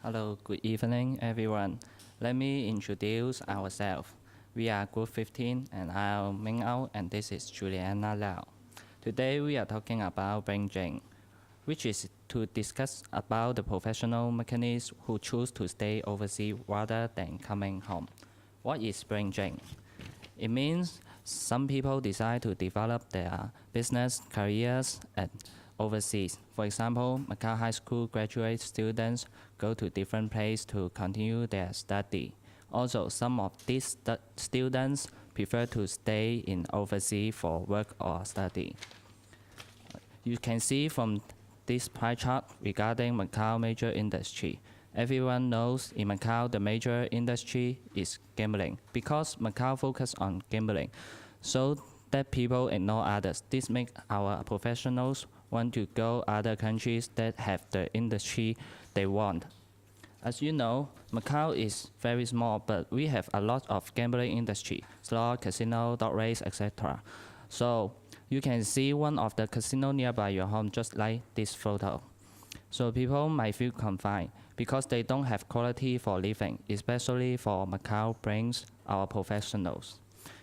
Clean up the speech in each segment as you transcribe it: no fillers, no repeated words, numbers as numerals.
Hello, good evening, everyone. Let me introduce ourselves. We are Group 15, and I'm Meng, and this is Juliana Lau. Today, we are talking about brain drain, which is to discuss about the professional mechanics who choose to stay overseas rather than coming home. What is brain drain? It means some people decide to develop their business careers at overseas. For example, Macau High School graduate students go to different places to continue their study. Also, some of these students prefer to stay in overseas for work or study. You can see from this pie chart regarding Macau major industry. Everyone knows in Macau the major industry is gambling because Macau focus on gambling, so that people ignore others. This makes our professionals want to go other countries that have the industry they want. As you know, Macau is very small, but we have a lot of gambling industry, slot, casino, dog race, etc. So you can see one of the casino nearby your home just like this photo. So people might feel confined because they don't have quality for living, especially for Macau brings our professionals.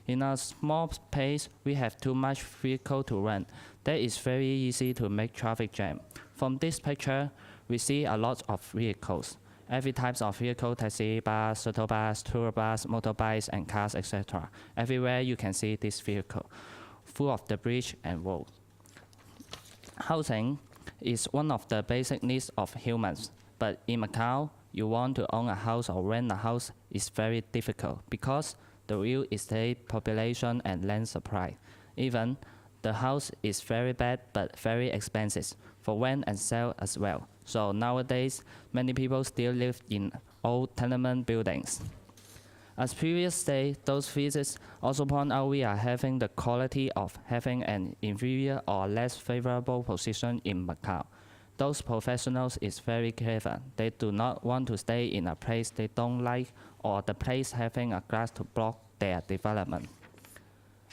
In a small space, we have too much vehicle to run. That is very easy to make traffic jam. From this picture, we see a lot of vehicles. Every types of vehicle, taxi, bus, shuttle bus, tour bus, motorbikes, and cars, etc. Everywhere you can see this vehicle, full of the bridge and road. Housing is one of the basic needs of humans, but in Macau, you want to own a house or rent a house is very difficult because the real estate population and land supply. Even the house is very bad but very expensive for rent and sell as well. So nowadays, many people still live in old tenement buildings. As previous said, those physics also point out we are having the quality of having an inferior or less favorable position in Macau. Those professionals is very clever. They do not want to stay in a place they don't like or the place having a glass to block their development.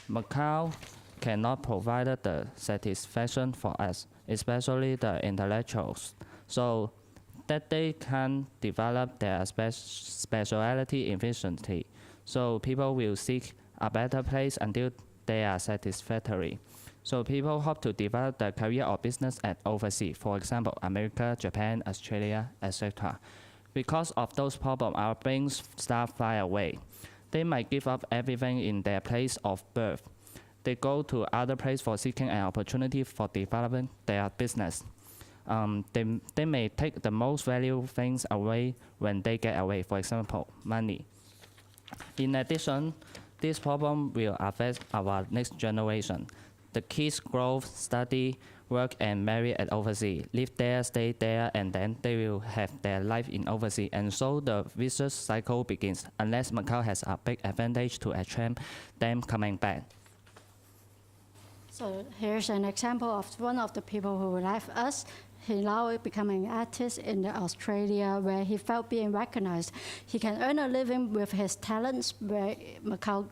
Macau cannot provide the satisfaction for us, especially the intellectuals, so that they can develop their specialty efficiently. So people will seek a better place until they are satisfactory. So people hope to develop their career or business at overseas, for example, America, Japan, Australia, etc. Because of those problems, our brains start fly away. They might give up everything in their place of birth. They go to other places for seeking an opportunity for developing their business. They may take the most valuable things away when they get away, for example, money. In addition, this problem will affect our next generation. The kids grow, study, work, and marry at overseas, live there, stay there, and then they will have their life in overseas. And so the vicious cycle begins, unless Macau has a big advantage to attract them coming back. So here's an example of one of the people who left us. He now becoming an artist in Australia where he felt being recognized. He can earn a living with his talents where Macau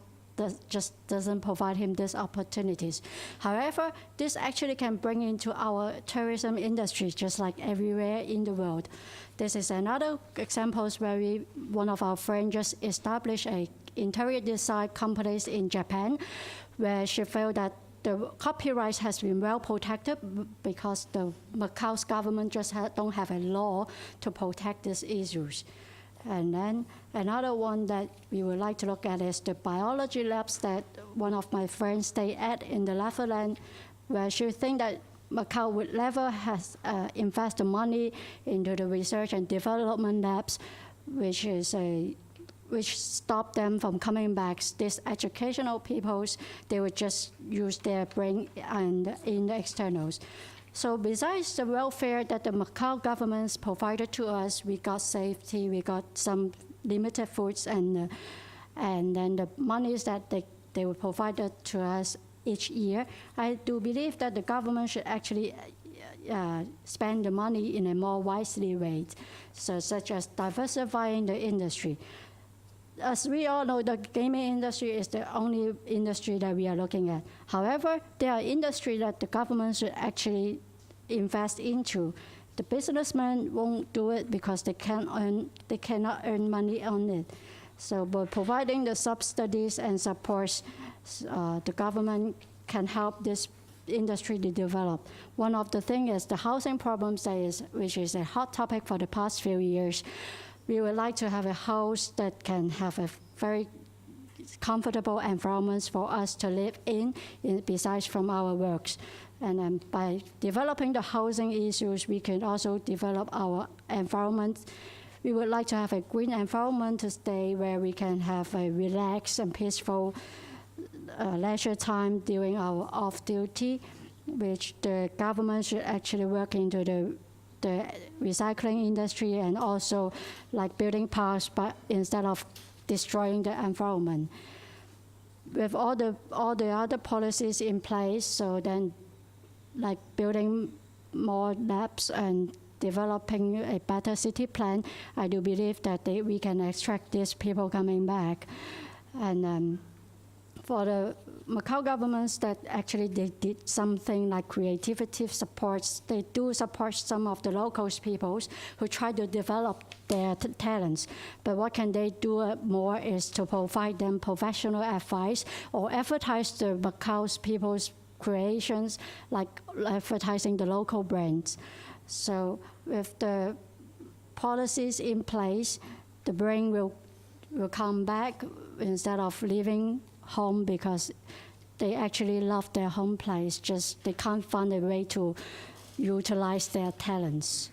just doesn't provide him these opportunities. However, this actually can bring into our tourism industry just like everywhere in the world. This is another example where one of our friends just established a interior design companies in Japan where she felt that the copyright has been well protected because the Macau's government just don't have a law to protect these issues. And then another one that we would like to look at is the biology labs that one of my friends stay at in the Netherlands, where she thinks that Macau would never has invested money into the research and development labs, which stop them from coming back. These educational peoples, they would just use their brain and in the externals. So besides the welfare that the Macau governments provided to us, we got safety, we got some limited foods, and then the monies that they would provide to us each year. I do believe that the government should actually spend the money in a more wisely way, so such as diversifying the industry. As we all know, the gaming industry is the only industry that we are looking at. However, there are industries that the government should actually invest into. the businessmen won't do it because they cannot earn money on it. So by providing the subsidies and supports, the government can help this industry to develop. One of the things is the housing problems which is a hot topic for the past few years. We would like to have a house that can have a very comfortable environment for us to live in besides from our works. And by developing the housing issues, we can also develop our environment. We would like to have a green environment to stay where we can have a relaxed and peaceful leisure time during our off-duty, which the government should actually work into the recycling industry and also like building parks, but instead of destroying the environment. With all the other policies in place, so then like building more labs and developing a better city plan, I do believe that we can extract these people coming back. And for the Macau governments that actually they did something like creativity supports, they do support some of the local peoples who try to develop their talents. But what can they do more is to provide them professional advice or advertise the Macau's people's creations, like advertising the local brands. So with the policies in place, the brain will come back instead of leaving home because they actually love their home place, just they can't find a way to utilize their talents.